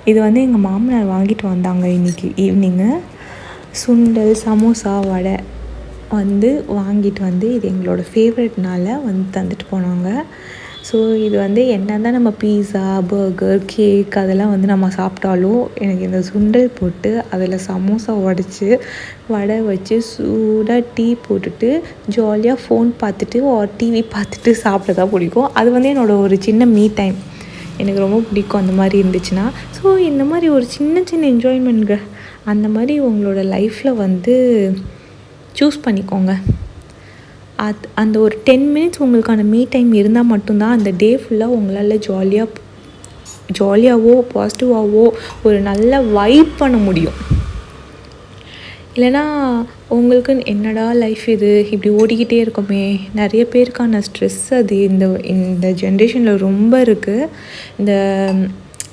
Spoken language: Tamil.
இது வந்து எங்கள் மாமனார் வாங்கிட்டு வந்தாங்க இன்றைக்கி ஈவினிங்கு. சுண்டல், சமோசா, வடை வந்து வாங்கிட்டு வந்து இது எங்களோட ஃபேவரெட்னால வந்து தந்துட்டு போனாங்க. ஸோ இது வந்து என்ன தான் நம்ம பீஸா, பர்கர், கேக் அதெல்லாம் வந்து நம்ம சாப்பிட்டாலும் எனக்கு இந்த சுண்டல் போட்டு அதில் சமோசா உடச்சி வடை வச்சு சூடாக டீ போட்டுட்டு ஜாலியாக ஃபோன் பார்த்துட்டு டிவி பார்த்துட்டு சாப்பிட தான் பிடிக்கும். அது வந்து என்னோடய ஒரு சின்ன மீ டைம், எனக்கு ரொம்ப பிடிக்கும் அந்த மாதிரி இருந்துச்சுன்னா. ஸோ இந்த மாதிரி ஒரு சின்ன சின்ன என்ஜாய்மெண்ட்ங்க அந்த மாதிரி உங்களோட லைஃப்பில் வந்து சூஸ் பண்ணிக்கோங்க. அந்த ஒரு 10 மினிட்ஸ் உங்களுக்கான மீ டைம் இருந்தால் மட்டும்தான் அந்த டே ஃபுல்லாக உங்களால் ஜாலியாகவோ பாசிட்டிவாகவோ ஒரு நல்ல வைப் பண்ண முடியும். இல்லைனா உங்களுக்கு என்னடா லைஃப் இது இப்படி ஓடிக்கிட்டே இருக்கோமே, நிறைய பேருக்கான ஸ்ட்ரெஸ் அது இந்த ஜென்ரேஷனில் ரொம்ப இருக்குது. இந்த